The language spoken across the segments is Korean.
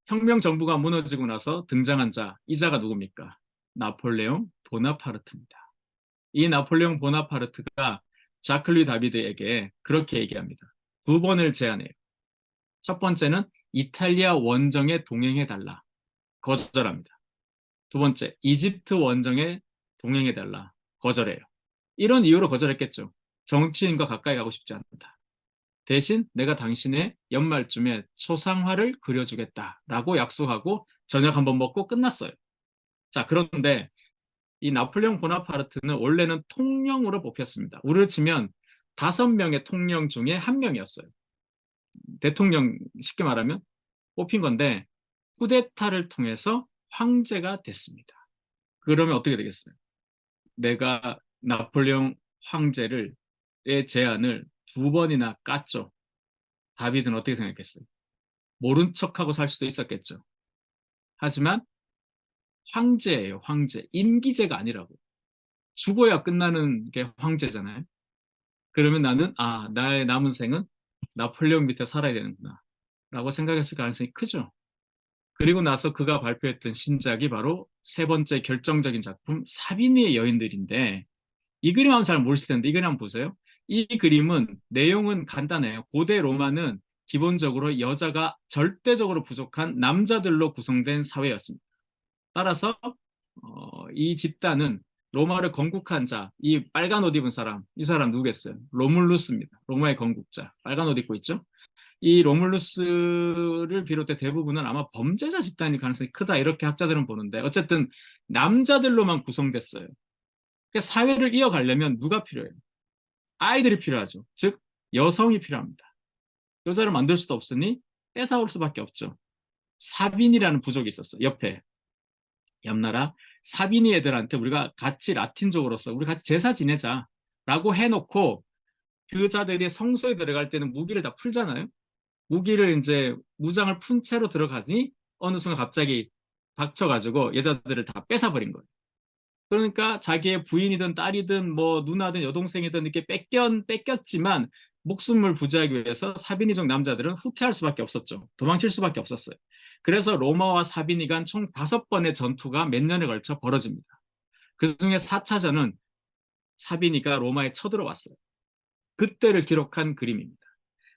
혁명 정부가 무너지고 나서 등장한 자, 이 자가 누굽니까? 나폴레옹 보나파르트입니다. 이 나폴레옹 보나파르트가 자클리 다비드에게 그렇게 얘기합니다. 두 번을 제안해요. 첫 번째는 이탈리아 원정에 동행해달라. 거절합니다. 두 번째, 이집트 원정에 동행해달라. 거절해요. 이런 이유로 거절했겠죠. 정치인과 가까이 가고 싶지 않다. 대신 내가 당신의 연말쯤에 초상화를 그려주겠다라고 약속하고 저녁 한번 먹고 끝났어요. 자, 그런데 이 나폴레옹 보나파르트는 원래는 통령으로 뽑혔습니다. 우리로 치면 5명의 통령 중에 한 명이었어요. 대통령 쉽게 말하면 뽑힌 건데 쿠데타를 통해서 황제가 됐습니다. 그러면 어떻게 되겠어요? 내가 나폴레옹 황제를 의 제안을 두 번이나 깠죠. 다비드는 어떻게 생각했어요? 모른 척하고 살 수도 있었겠죠. 하지만 황제예요, 황제. 임기제가 아니라고. 죽어야 끝나는 게 황제잖아요. 그러면 나는 나의 남은 생은 나폴레옹 밑에 살아야 되는구나 라고 생각했을 가능성이 크죠. 그리고 나서 그가 발표했던 신작이 바로 세 번째 결정적인 작품 사비니의 여인들인데, 이 그림 하면 잘 모르실 텐데 이 그림 한번 보세요. 이 그림은 내용은 간단해요. 고대 로마는 기본적으로 여자가 절대적으로 부족한 남자들로 구성된 사회였습니다. 따라서 이 집단은 로마를 건국한 자, 이 빨간 옷 입은 사람, 이 사람 누구겠어요? 로물루스입니다. 로마의 건국자. 빨간 옷 입고 있죠? 이 로물루스를 비롯해 대부분은 아마 범죄자 집단일 가능성이 크다, 이렇게 학자들은 보는데, 어쨌든 남자들로만 구성됐어요. 그러니까 사회를 이어가려면 누가 필요해요? 아이들이 필요하죠. 즉 여성이 필요합니다. 여자를 만들 수도 없으니 뺏어올 수밖에 없죠. 사빈이라는 부족이 있었어. 옆 나라 사비니 애들한테 우리가 같이 라틴족으로서 우리 같이 제사 지내자라고 해놓고, 그 자들이 성소에 들어갈 때는 무기를 다 풀잖아요. 무기를 이제 무장을 푼 채로 들어가니 어느 순간 갑자기 닥쳐가지고 여자들을 다 뺏어버린 거예요. 그러니까 자기의 부인이든 딸이든 뭐 누나든 여동생이든 이렇게 뺏겼지만 목숨을 부지하기 위해서 사비니족 남자들은 후퇴할 수밖에 없었죠. 도망칠 수밖에 없었어요. 그래서 로마와 사비니 간 총 5번의 전투가 몇 년에 걸쳐 벌어집니다. 그중에 4차전은 사비니가 로마에 쳐들어왔어요. 그때를 기록한 그림입니다.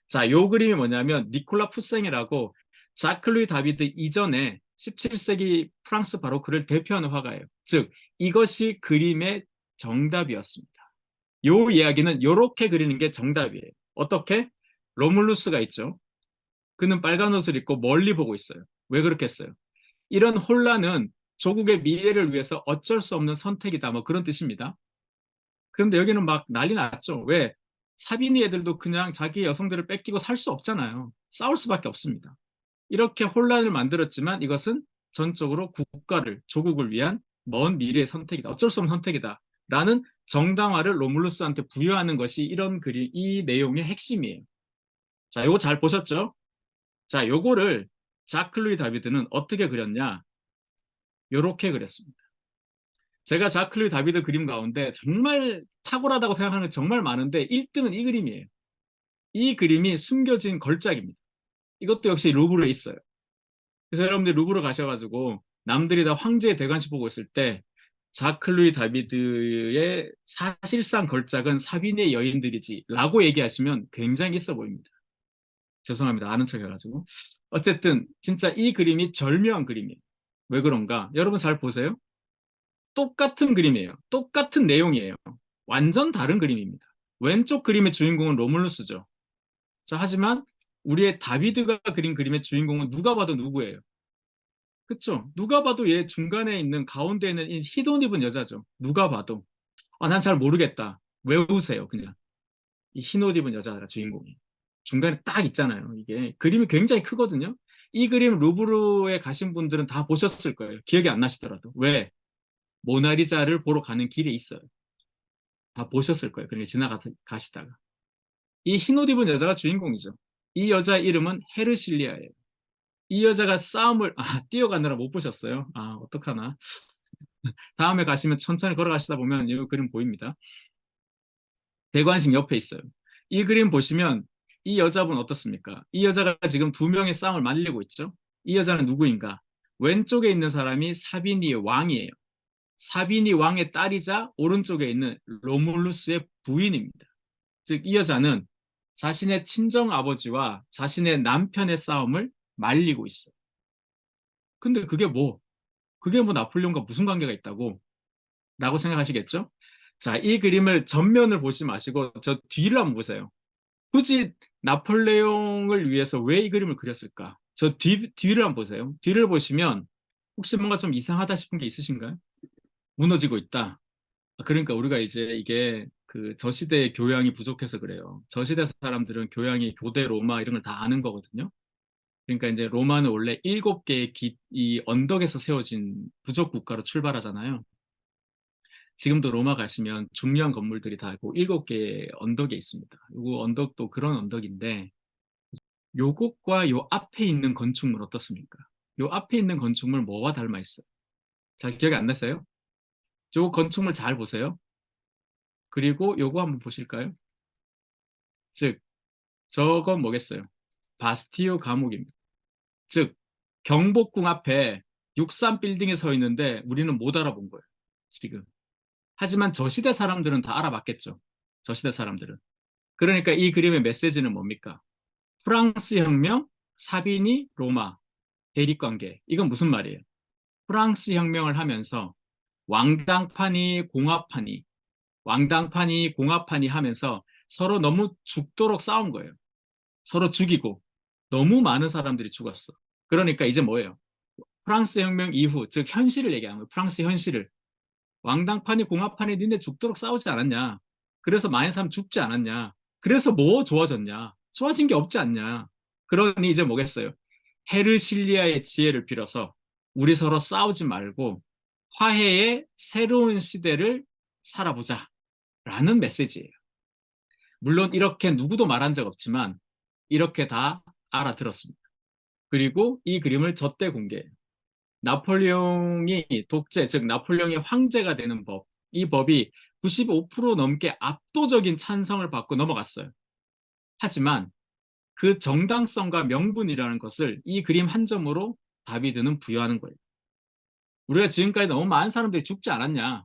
자, 요 그림이 뭐냐면 니콜라 푸생이라고 자클루이 다비드 이전에 17세기 프랑스 바로크를 대표하는 화가예요. 즉 이것이 그림의 정답이었습니다. 요 이야기는 이렇게 그리는 게 정답이에요. 어떻게? 로물루스가 있죠. 그는 빨간 옷을 입고 멀리 보고 있어요. 왜 그렇게 했어요? 이런 혼란은 조국의 미래를 위해서 어쩔 수 없는 선택이다, 뭐 그런 뜻입니다. 그런데 여기는 막 난리 났죠. 왜? 사비니 애들도 그냥 자기 여성들을 뺏기고 살 수 없잖아요. 싸울 수밖에 없습니다. 이렇게 혼란을 만들었지만 이것은 전적으로 국가를, 조국을 위한 먼 미래의 선택이다. 어쩔 수 없는 선택이다. 라는 정당화를 로물루스한테 부여하는 것이 이런 그림, 이 내용의 핵심이에요. 자, 요거 잘 보셨죠? 자, 요거를 자클루이 다비드는 어떻게 그렸냐? 요렇게 그렸습니다. 제가 자클루이 다비드 그림 가운데 정말 탁월하다고 생각하는 게 정말 많은데 1등은 이 그림이에요. 이 그림이 숨겨진 걸작입니다. 이것도 역시 루브르에 있어요. 그래서 여러분들이 루브르 가셔가지고 남들이 다 황제의 대관식 보고 있을 때 자클루이 다비드의 사실상 걸작은 사비니의 여인들이지 라고 얘기하시면 굉장히 있어 보입니다. 죄송합니다. 아는 척 해가지고. 어쨌든 진짜 이 그림이 절묘한 그림이에요. 왜 그런가? 여러분 잘 보세요. 똑같은 그림이에요. 똑같은 내용이에요. 완전 다른 그림입니다. 왼쪽 그림의 주인공은 로물루스죠. 자, 하지만 우리의 다비드가 그린 그림의 주인공은 누가 봐도 누구예요? 그쵸? 누가 봐도 얘 중간에 있는 가운데 있는 이 흰 옷 입은 여자죠. 누가 봐도. 난 잘 모르겠다. 외우세요, 그냥. 이 흰 옷 입은 여자라 주인공이. 중간에 딱 있잖아요. 이게 그림이 굉장히 크거든요. 이 그림 루브르에 가신 분들은 다 보셨을 거예요. 기억이 안 나시더라도. 왜? 모나리자를 보러 가는 길에 있어요. 다 보셨을 거예요. 그러니까 지나가시다가. 이 흰 옷 입은 여자가 주인공이죠. 이 여자 이름은 헤르실리아예요. 이 여자가 싸움을 뛰어가느라 못 보셨어요. 어떡하나. 다음에 가시면 천천히 걸어가시다 보면 이 그림 보입니다. 대관식 옆에 있어요. 이 그림 보시면 이 여자분 어떻습니까? 이 여자가 지금 2명의 싸움을 말리고 있죠. 이 여자는 누구인가? 왼쪽에 있는 사람이 사비니의 왕이에요. 사비니 왕의 딸이자 오른쪽에 있는 로물루스의 부인입니다. 즉, 이 여자는 자신의 친정 아버지와 자신의 남편의 싸움을 말리고 있어요. 근데 그게 뭐 나폴레옹과 무슨 관계가 있다고? 라고 생각하시겠죠? 자, 이 그림을 전면을 보지 마시고 저 뒤를 한번 보세요. 굳이 나폴레옹을 위해서 왜 이 그림을 그렸을까? 저 뒤를 한번 보세요. 뒤를 보시면 혹시 뭔가 좀 이상하다 싶은 게 있으신가요? 무너지고 있다. 그러니까 우리가 이제 이게 그 저시대의 교양이 부족해서 그래요. 저시대 사람들은 교양이 교대 로마 이런 걸 다 아는 거거든요. 그러니까 이제 로마는 원래 7개의 이 언덕에서 세워진 부족 국가로 출발하잖아요. 지금도 로마 가시면 중요한 건물들이 다 있고 7개의 언덕에 있습니다. 요 언덕도 그런 언덕인데 요것과 요 앞에 있는 건축물 어떻습니까? 요 앞에 있는 건축물 뭐와 닮아 있어요? 잘 기억이 안 났어요? 요 건축물 잘 보세요. 그리고 요거 한번 보실까요? 즉, 저건 뭐겠어요? 바스티유 감옥입니다. 즉, 경복궁 앞에 63 빌딩에 서 있는데 우리는 못 알아본 거예요. 지금. 하지만 저 시대 사람들은 다 알아봤겠죠. 저 시대 사람들은. 그러니까 이 그림의 메시지는 뭡니까? 프랑스 혁명, 사비니, 로마, 대립관계. 이건 무슨 말이에요? 프랑스 혁명을 하면서 왕당파니, 공화파니, 왕당파니, 공화파니 하면서 서로 너무 죽도록 싸운 거예요. 서로 죽이고 너무 많은 사람들이 죽었어. 그러니까 이제 뭐예요? 프랑스 혁명 이후, 즉 현실을 얘기하는 거예요. 프랑스 현실을. 왕당파니 공화파니 니네 죽도록 싸우지 않았냐? 그래서 많은 사람 죽지 않았냐? 그래서 뭐 좋아졌냐? 좋아진 게 없지 않냐? 그러니 이제 뭐겠어요? 헤르실리아의 지혜를 빌어서 우리 서로 싸우지 말고 화해의 새로운 시대를 살아보자 라는 메시지예요. 물론 이렇게 누구도 말한 적 없지만 이렇게 다 알아들었습니다. 그리고 이 그림을 저때 공개해요. 나폴레옹이 독재, 즉 나폴레옹이 황제가 되는 법, 이 법이 95% 넘게 압도적인 찬성을 받고 넘어갔어요. 하지만 그 정당성과 명분이라는 것을 이 그림 한 점으로 다비드는 부여하는 거예요. 우리가 지금까지 너무 많은 사람들이 죽지 않았냐?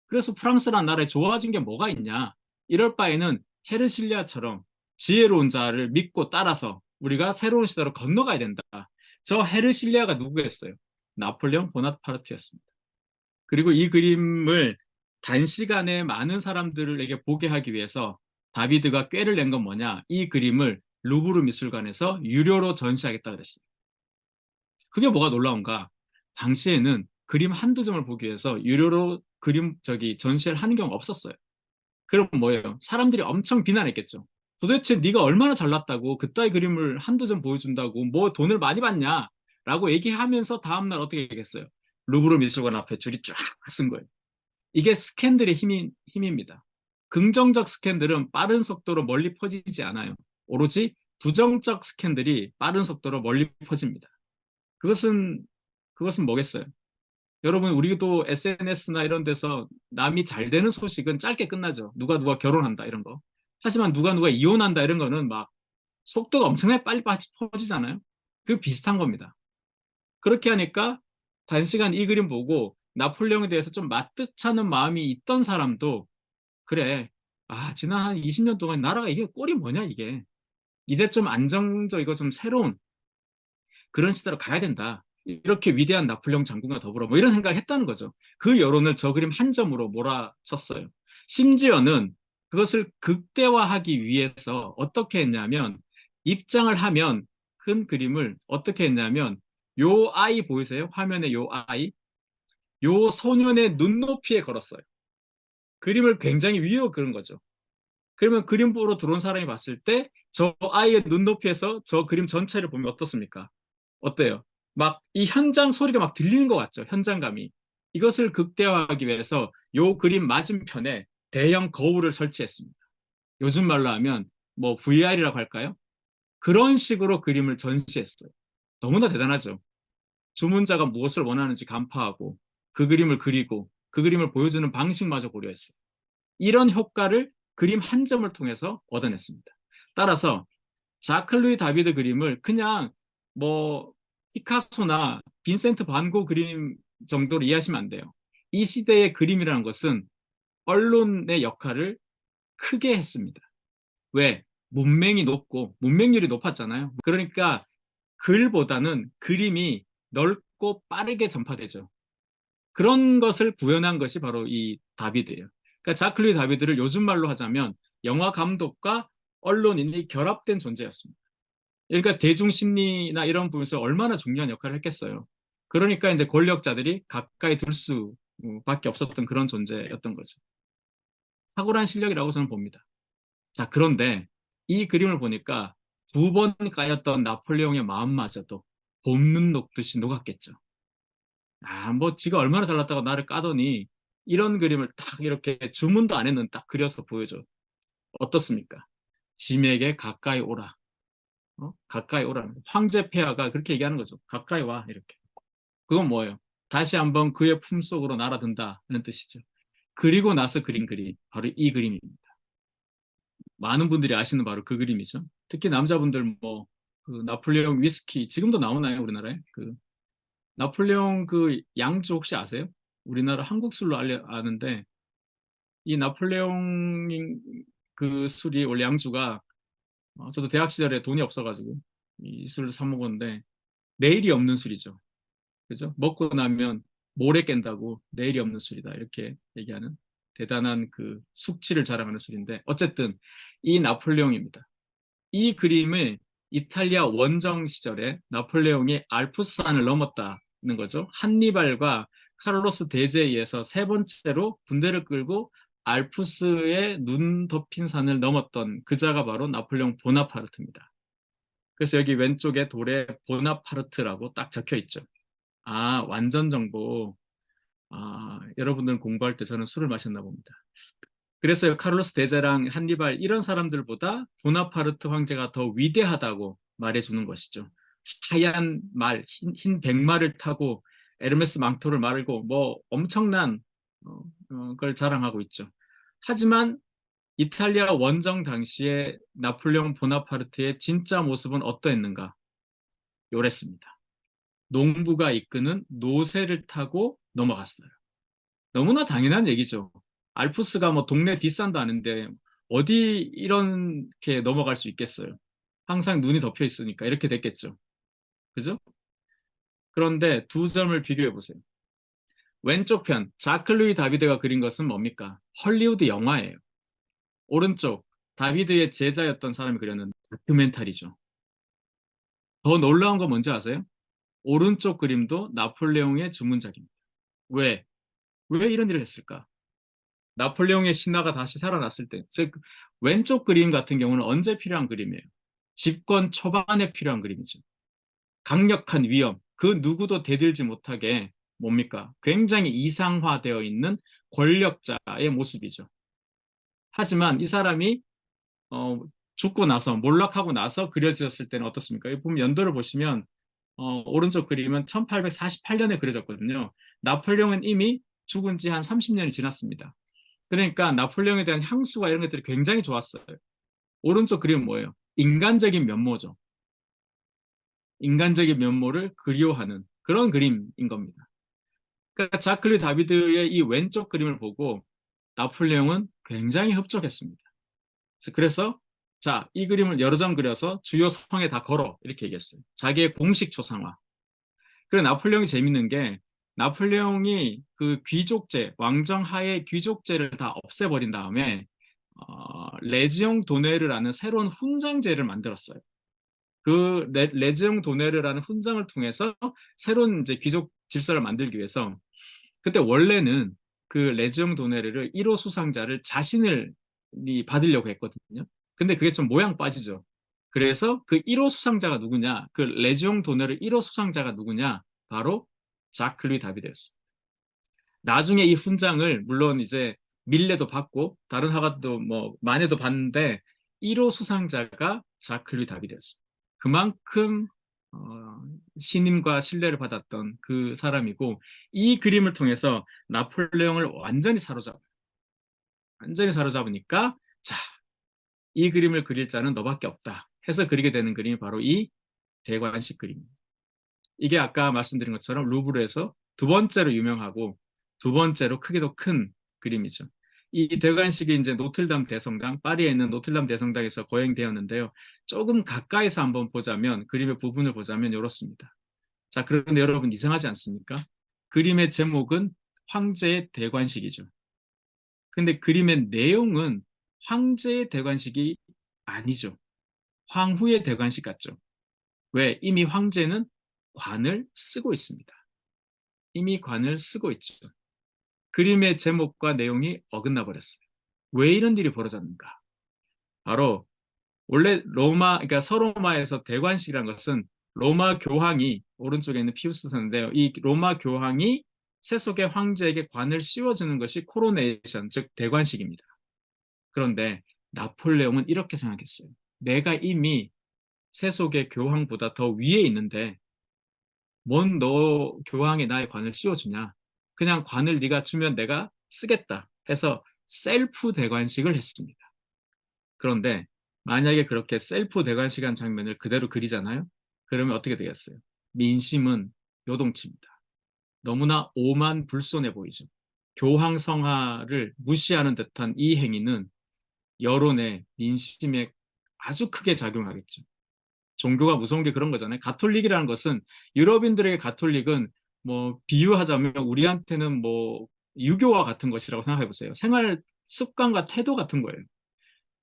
그래서 프랑스라는 나라에 좋아진 게 뭐가 있냐? 이럴 바에는 헤르실리아처럼 지혜로운 자를 믿고 따라서 우리가 새로운 시대로 건너가야 된다. 저 헤르실리아가 누구였어요? 나폴레옹 보나파르트였습니다. 그리고 이 그림을 단시간에 많은 사람들에게 보게 하기 위해서 다비드가 꾀를 낸 건 뭐냐? 이 그림을 루브르 미술관에서 유료로 전시하겠다 그랬어요. 그게 뭐가 놀라운가? 당시에는 그림 한두 점을 보기 위해서 유료로 그림 전시를 하는 경우가 없었어요. 그럼 뭐예요? 사람들이 엄청 비난했겠죠. 도대체 네가 얼마나 잘났다고 그따위 그림을 한두 점 보여준다고 뭐 돈을 많이 받냐? 라고 얘기하면서 다음날 어떻게 얘기했어요? 루브르 미술관 앞에 줄이 쫙 쓴 거예요. 이게 스캔들의 힘입니다. 긍정적 스캔들은 빠른 속도로 멀리 퍼지지 않아요. 오로지 부정적 스캔들이 빠른 속도로 멀리 퍼집니다. 그것은 뭐겠어요? 여러분, 우리도 SNS나 이런 데서 남이 잘 되는 소식은 짧게 끝나죠. 누가 결혼한다 이런 거. 하지만 누가 이혼한다 이런 거는 막 속도가 엄청나게 빨리 퍼지잖아요. 그 비슷한 겁니다. 그렇게 하니까 단시간 이 그림 보고 나폴레옹에 대해서 좀 마뜩찮은 마음이 있던 사람도 그래. 아, 지난 한 20년 동안 나라가 이게 꼴이 뭐냐 이게. 이제 좀 안정적이고 좀 새로운 그런 시대로 가야 된다. 이렇게 위대한 나폴레옹 장군과 더불어 뭐 이런 생각을 했다는 거죠. 그 여론을 저 그림 한 점으로 몰아쳤어요. 심지어는 그것을 극대화하기 위해서 어떻게 했냐면 입장을 하면 큰 그림을 어떻게 했냐면 요 아이 보이세요? 화면에 요 아이? 요 소년의 눈높이에 걸었어요. 그림을 굉장히 위로 그은 거죠. 그러면 그림 보러 들어온 사람이 봤을 때 저 아이의 눈높이에서 저 그림 전체를 보면 어떻습니까? 어때요? 막 이 현장 소리가 막 들리는 것 같죠? 현장감이. 이것을 극대화하기 위해서 요 그림 맞은편에 대형 거울을 설치했습니다. 요즘 말로 하면 뭐 VR이라고 할까요? 그런 식으로 그림을 전시했어요. 너무나 대단하죠? 주문자가 무엇을 원하는지 간파하고 그 그림을 그리고 그 그림을 보여주는 방식마저 고려했어요. 이런 효과를 그림 한 점을 통해서 얻어냈습니다. 따라서 자클루이 다비드 그림을 그냥 뭐 피카소나 빈센트 반 고 그림 정도로 이해하시면 안 돼요. 이 시대의 그림이라는 것은 언론의 역할을 크게 했습니다. 왜? 문맹이 높고 문맹률이 높았잖아요. 그러니까 글보다는 그림이 넓고 빠르게 전파되죠. 그런 것을 구현한 것이 바로 이 다비드예요. 그러니까 자클리 다비드를 요즘 말로 하자면 영화 감독과 언론인이 결합된 존재였습니다. 그러니까 대중 심리나 이런 부분에서 얼마나 중요한 역할을 했겠어요. 그러니까 이제 권력자들이 가까이 둘 수밖에 없었던 그런 존재였던 거죠. 탁월한 실력이라고 저는 봅니다. 자, 그런데 이 그림을 보니까 두 번 까였던 나폴레옹의 마음마저도 봄눈 녹듯이 녹았겠죠. 아, 뭐 지가 얼마나 잘났다고 나를 까더니 이런 그림을 딱 이렇게 주문도 안 했는 딱 그려서 보여줘. 어떻습니까? 짐에게 가까이 오라. 가까이 오라면서. 황제 폐하가 그렇게 얘기하는 거죠. 가까이 와 이렇게. 그건 뭐예요? 다시 한번 그의 품속으로 날아든다는 뜻이죠. 그리고 나서 그린 그림 바로 이 그림입니다. 많은 분들이 아시는 바로 그 그림이죠. 특히 남자분들 뭐 그 나폴레옹 위스키 지금도 나오나요 우리나라에? 그 나폴레옹 그 양주 혹시 아세요? 우리나라 한국 술로 아는데 이 나폴레옹 그 술이 원래 양주가 저도 대학 시절에 돈이 없어가지고 이 술을 사 먹었는데 내일이 없는 술이죠. 그죠? 먹고 나면 모레 깬다고 내일이 없는 술이다 이렇게 얘기하는 대단한 그 숙취를 자랑하는 술인데 어쨌든 이 나폴레옹입니다. 이 그림은 이탈리아 원정 시절에 나폴레옹이 알프스산을 넘었다는 거죠. 한니발과 카를로스 대제에 의해서 세 번째로 군대를 끌고 알프스의 눈 덮인 산을 넘었던 그자가 바로 나폴레옹 보나파르트입니다. 그래서 여기 왼쪽에 돌에 보나파르트라고 딱 적혀 있죠. 아, 완전 정보. 아, 여러분들은 공부할 때 저는 술을 마셨나 봅니다. 그래서 카를로스 대제랑 한니발 이런 사람들보다 보나파르트 황제가 더 위대하다고 말해주는 것이죠. 하얀 말, 흰 백말을 타고 에르메스 망토를 말고 뭐 엄청난 걸 자랑하고 있죠. 하지만 이탈리아 원정 당시에 나폴레옹 보나파르트의 진짜 모습은 어떠했는가? 요랬습니다. 농부가 이끄는 노새를 타고 넘어갔어요. 너무나 당연한 얘기죠. 알프스가 뭐 동네 뒷산도 아닌데 어디 이렇게 넘어갈 수 있겠어요. 항상 눈이 덮여 있으니까 이렇게 됐겠죠. 그죠? 그런데 두 점을 비교해 보세요. 왼쪽 편 자크 루이 다비드가 그린 것은 뭡니까? 헐리우드 영화예요. 오른쪽 다비드의 제자였던 사람이 그렸는 다큐멘터리죠. 더 놀라운 건 뭔지 아세요? 오른쪽 그림도 나폴레옹의 주문작입니다. 왜? 왜 이런 일을 했을까? 나폴레옹의 신화가 다시 살아났을 때, 즉 왼쪽 그림 같은 경우는 언제 필요한 그림이에요? 집권 초반에 필요한 그림이죠. 강력한 위험, 그 누구도 대들지 못하게 뭡니까? 굉장히 이상화되어 있는 권력자의 모습이죠. 하지만 이 사람이 어, 죽고 나서 몰락하고 나서 그려졌을 때는 어떻습니까? 여기 보면 연도를 보시면 오른쪽 그림은 1848년에 그려졌거든요. 나폴레옹은 이미 죽은 지 한 30년이 지났습니다. 그러니까 나폴레옹에 대한 향수가 이런 것들이 굉장히 좋았어요. 오른쪽 그림은 뭐예요? 인간적인 면모죠. 인간적인 면모를 그리워하는 그런 그림인 겁니다. 그러니까 자클리 다비드의 이 왼쪽 그림을 보고 나폴레옹은 굉장히 흡족했습니다. 그래서 자, 이 그림을 여러 장 그려서 주요 성에 다 걸어 이렇게 얘기했어요. 자기의 공식 초상화. 그리고 나폴레옹이 재밌는 게 나폴레옹이 그 귀족제, 왕정 하에 귀족제를 다 없애버린 다음에 레지옹 도네르라는 새로운 훈장제를 만들었어요. 그 레지옹 도네르라는 훈장을 통해서 새로운 이제 귀족 질서를 만들기 위해서 그때 원래는 그 레지옹 도네르를 1호 수상자를 자신을 받으려고 했거든요. 근데 그게 좀 모양 빠지죠. 그래서 그 1호 수상자가 누구냐? 그 레지옹 도네르 1호 수상자가 누구냐? 바로 자크 루이 다비드였습니다. 나중에 이 훈장을 물론 이제 밀레도 받고 다른 화가도 뭐 마네도 받는데 1호 수상자가 자크 루이 다비드였습니다. 그만큼 신임과 신뢰를 받았던 그 사람이고 이 그림을 통해서 나폴레옹을 완전히 사로잡으니까 자, 이 그림을 그릴 자는 너밖에 없다 해서 그리게 되는 그림이 바로 이 대관식 그림입니다. 이게 아까 말씀드린 것처럼 루브르에서 두 번째로 유명하고 두 번째로 크기도 큰 그림이죠. 이 대관식이 이제 노틀담 대성당, 파리에 있는 노틀담 대성당에서 거행되었는데요. 조금 가까이서 한번 보자면, 그림의 부분을 보자면 이렇습니다. 자, 그런데 여러분 이상하지 않습니까? 그림의 제목은 황제의 대관식이죠. 근데 그림의 내용은 황제의 대관식이 아니죠. 황후의 대관식 같죠. 왜? 이미 황제는 관을 쓰고 있습니다. 이미 관을 쓰고 있죠. 그림의 제목과 내용이 어긋나 버렸어요. 왜 이런 일이 벌어졌는가? 바로 원래 그러니까 서로마에서 대관식이라는 것은 로마 교황이, 오른쪽에 있는 피우스인데요. 이 로마 교황이 세속의 황제에게 관을 씌워주는 것이 코로네이션, 즉 대관식입니다. 그런데 나폴레옹은 이렇게 생각했어요. 내가 이미 세속의 교황보다 더 위에 있는데 뭔 너 교황이 나의 관을 씌워주냐? 그냥 관을 네가 주면 내가 쓰겠다 해서 셀프 대관식을 했습니다. 그런데 만약에 그렇게 셀프 대관식 한 장면을 그대로 그리잖아요? 그러면 어떻게 되겠어요? 민심은 요동칩니다. 너무나 오만불손해 보이죠. 교황 성하를 무시하는 듯한 이 행위는 여론의 민심에 아주 크게 작용하겠죠. 종교가 무서운 게 그런 거잖아요. 가톨릭이라는 것은 유럽인들에게 가톨릭은 뭐 비유하자면 우리한테는 뭐 유교와 같은 것이라고 생각해 보세요. 생활 습관과 태도 같은 거예요.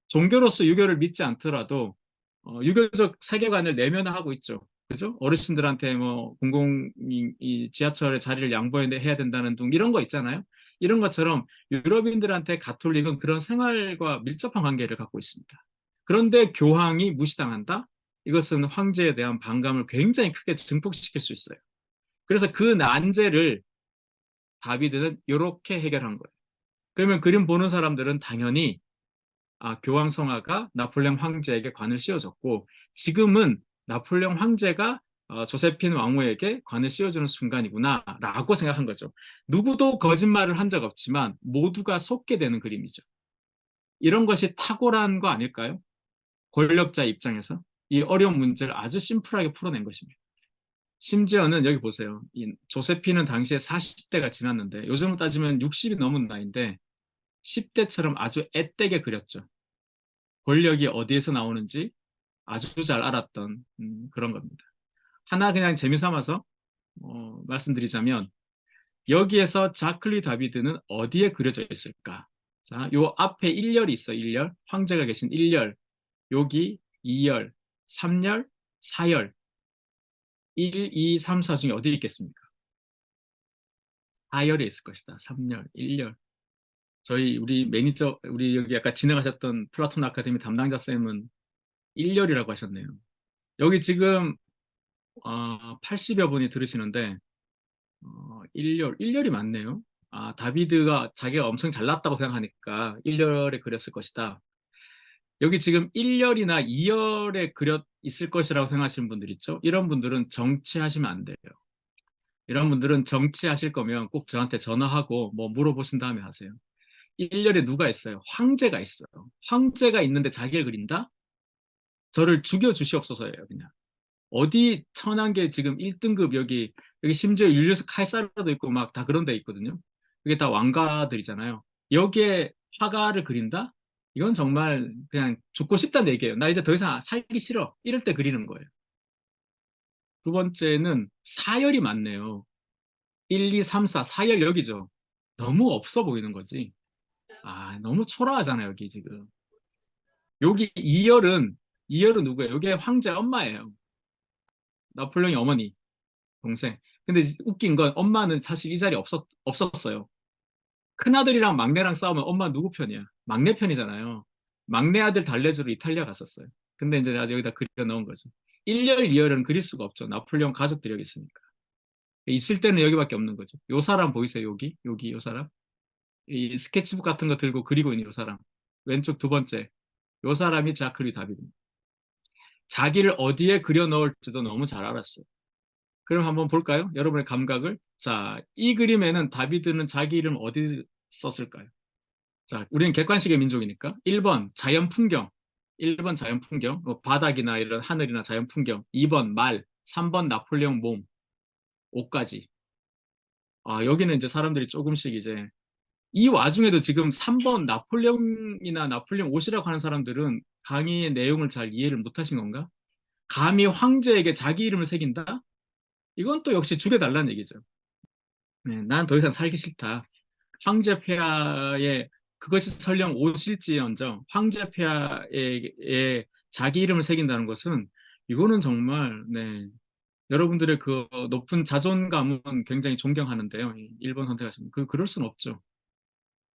종교로서 유교를 믿지 않더라도 유교적 세계관을 내면화하고 있죠. 그죠? 어르신들한테 뭐 이 지하철에 자리를 양보해야 된다는 등 이런 거 있잖아요. 이런 것처럼 유럽인들한테 가톨릭은 그런 생활과 밀접한 관계를 갖고 있습니다. 그런데 교황이 무시당한다? 이것은 황제에 대한 반감을 굉장히 크게 증폭시킬 수 있어요. 그래서 그 난제를 다비드는 이렇게 해결한 거예요. 그러면 그림 보는 사람들은 당연히 교황 성하가 나폴레옹 황제에게 관을 씌워줬고 지금은 나폴레옹 황제가 조세핀 왕후에게 관을 씌워주는 순간이구나라고 생각한 거죠. 누구도 거짓말을 한 적 없지만 모두가 속게 되는 그림이죠. 이런 것이 탁월한 거 아닐까요? 권력자 입장에서 이 어려운 문제를 아주 심플하게 풀어낸 것입니다. 심지어는 여기 보세요. 이 조세핀은 당시에 40대가 지났는데 요즘으로 따지면 60이 넘은 나이인데 10대처럼 아주 앳되게 그렸죠. 권력이 어디에서 나오는지 아주 잘 알았던 그런 겁니다. 하나 그냥 재미삼아서 말씀드리자면 여기에서 자클리 다비드는 어디에 그려져 있을까? 자, 요 앞에 1열이 있어요. 1열. 황제가 계신 1열. 여기 2열, 3열, 4열. 1, 2, 3, 4 중에 어디 있겠습니까? 4열에 있을 것이다. 3열, 1열. 우리 매니저, 우리 여기 아까 진행하셨던 플라톤 아카데미 담당자 쌤은 1열이라고 하셨네요. 여기 지금 80여 분이 들으시는데 1열이 맞네요. 다비드가 자기가 엄청 잘났다고 생각하니까 1열에 그렸을 것이다. 여기 지금 1열이나 2열에 그려 있을 것이라고 생각하시는 분들 있죠? 이런 분들은 정치하시면 안 돼요. 이런 분들은 정치하실 거면 꼭 저한테 전화하고 뭐 물어보신 다음에 하세요. 1열에 누가 있어요? 황제가 있어요. 황제가 있는데 자기를 그린다? 저를 죽여주시옵소서예요, 그냥. 어디 천한 게 지금 1등급 여기 심지어 율리우스 칼사르도 있고 막 다 그런 데 있거든요. 이게 다 왕가들이잖아요. 여기에 화가를 그린다? 이건 정말 그냥 죽고 싶다는 얘기예요. 나 이제 더 이상 살기 싫어. 이럴 때 그리는 거예요. 두 번째는 사열이 많네요. 1, 2, 3, 4, 4열 여기죠. 너무 없어 보이는 거지. 너무 초라하잖아요, 여기 지금. 여기 2열은 누구예요? 여기 황제 엄마예요. 나폴레옹의 어머니. 동생. 근데 웃긴 건 엄마는 사실 이 자리에 없었어요. 큰아들이랑 막내랑 싸우면 엄마 누구 편이야? 막내 편이잖아요. 막내 아들 달래주러 이탈리아 갔었어요. 근데 이제 아직 여기다 그려 넣은 거죠. 1열, 2열은 그릴 수가 없죠. 나폴레옹 가족들이 여기 있으니까. 있을 때는 여기밖에 없는 거죠. 요 사람 보이세요? 여기 요 사람? 이 스케치북 같은 거 들고 그리고 있는 요 사람. 왼쪽 두 번째. 요 사람이 자클리 다비드입니다. 자기를 어디에 그려 넣을지도 너무 잘 알았어요. 그럼 한번 볼까요? 여러분의 감각을. 자, 이 그림에는 다비드는 자기 이름 어디 썼을까요? 자, 우리는 객관식의 민족이니까. 1번 자연 풍경. 1번 자연 풍경. 뭐 바닥이나 이런 하늘이나 자연 풍경. 2번 말. 3번 나폴레옹 몸. 5까지. 여기는 이제 사람들이 조금씩 이제 이 와중에도 지금 3번 나폴레옹이나 나폴레옹 옷이라고 하는 사람들은 강의의 내용을 잘 이해를 못하신 건가? 감히 황제에게 자기 이름을 새긴다? 이건 또 역시 죽여달라는 얘기죠. 네, 난 더 이상 살기 싫다. 황제 폐하에 그것이 설령 옷일지언정 황제 폐하에 자기 이름을 새긴다는 것은 이거는 정말 네, 여러분들의 그 높은 자존감은 굉장히 존경하는데요. 1번 선택하시면 그럴 순 없죠.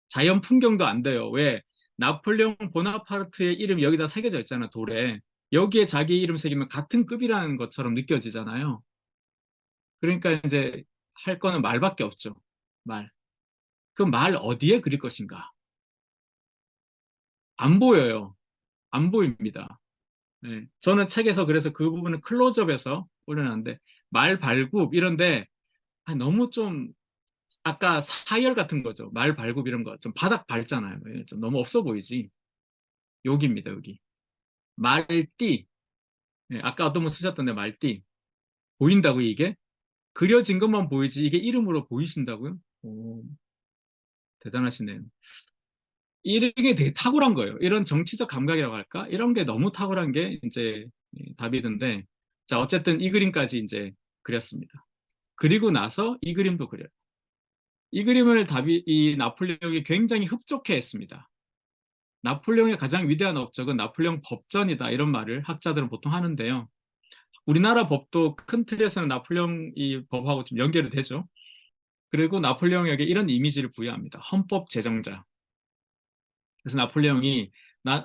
자연 풍경도 안 돼요. 왜? 나폴레옹 보나파르트의 이름이 여기다 새겨져 있잖아, 돌에. 여기에 자기 이름 새기면 같은 급이라는 것처럼 느껴지잖아요. 그러니까 이제 할 거는 말밖에 없죠. 말. 그 말 어디에 그릴 것인가? 안 보여요. 안 보입니다. 네. 저는 책에서 그래서 그 부분을 클로즈업해서 올려놨는데 말 발굽 이런데 너무 좀 아까 사열 같은 거죠. 말 발굽 이런 거 좀 바닥 밟잖아요. 예, 좀 너무 없어 보이지. 여기입니다, 여기. 말띠. 예, 아까 어떤 분 쓰셨던데 말띠. 보인다고 이게? 그려진 것만 보이지 이게 이름으로 보이신다고요? 오, 대단하시네요. 이런 게 되게 탁월한 거예요. 이런 정치적 감각이라고 할까? 이런 게 너무 탁월한 게 이제 다비드인데, 자, 어쨌든 이 그림까지 이제 그렸습니다. 그리고 나서 이 그림도 그려요. 이 그림을 이 나폴레옹이 굉장히 흡족해 했습니다. 나폴레옹의 가장 위대한 업적은 나폴레옹 법전이다. 이런 말을 학자들은 보통 하는데요. 우리나라 법도 큰 틀에서는 나폴레옹 이 법하고 좀 연결이 되죠. 그리고 나폴레옹에게 이런 이미지를 부여합니다. 헌법 제정자. 그래서 나폴레옹이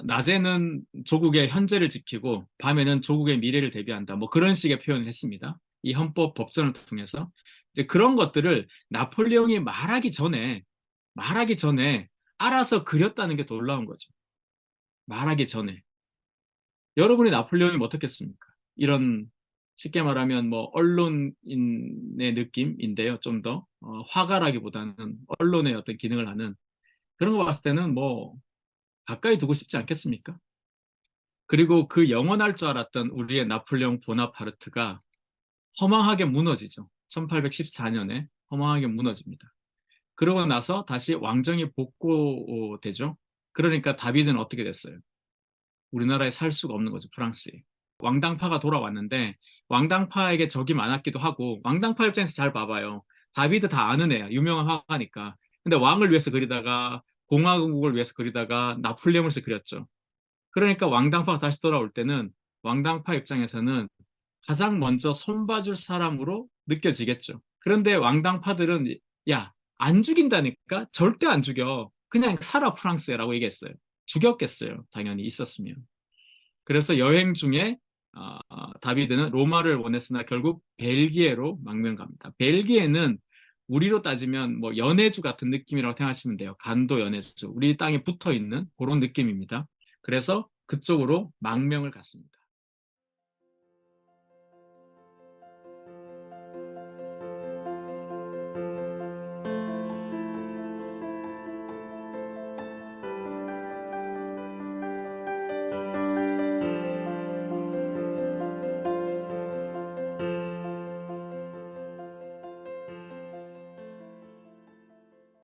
낮에는 조국의 현재를 지키고 밤에는 조국의 미래를 대비한다. 뭐 그런 식의 표현을 했습니다. 이 헌법 법전을 통해서. 이제 그런 것들을 나폴레옹이 말하기 전에 알아서 그렸다는 게 놀라운 거죠. 말하기 전에. 여러분이 나폴레옹이 어떻겠습니까? 이런 쉽게 말하면 뭐 언론인의 느낌인데요. 좀 더 화가라기보다는 언론의 어떤 기능을 하는 그런 거 봤을 때는 뭐 가까이 두고 싶지 않겠습니까? 그리고 그 영원할 줄 알았던 우리의 나폴레옹 보나파르트가 허망하게 무너지죠. 1814년에 허망하게 무너집니다. 그러고 나서 다시 왕정이 복고되죠. 그러니까 다비드는 어떻게 됐어요? 우리나라에 살 수가 없는 거죠, 프랑스에. 왕당파가 돌아왔는데 왕당파에게 적이 많았기도 하고 왕당파 입장에서 잘 봐봐요. 다비드 다 아는 애야. 유명한 화가니까. 근데 왕을 위해서 그리다가 공화국을 위해서 그리다가 나폴레옹을 위해서 그렸죠. 그러니까 왕당파가 다시 돌아올 때는 왕당파 입장에서는 가장 먼저 손봐줄 사람으로 느껴지겠죠. 그런데 왕당파들은 야, 안 죽인다니까? 절대 안 죽여. 그냥 살아 프랑스에라고 얘기했어요. 죽였겠어요. 당연히 있었으면. 그래서 여행 중에 다비드는 로마를 원했으나 결국 벨기에로 망명 갑니다. 벨기에는 우리로 따지면 뭐 연해주 같은 느낌이라고 생각하시면 돼요. 간도 연해주. 우리 땅에 붙어 있는 그런 느낌입니다. 그래서 그쪽으로 망명을 갔습니다.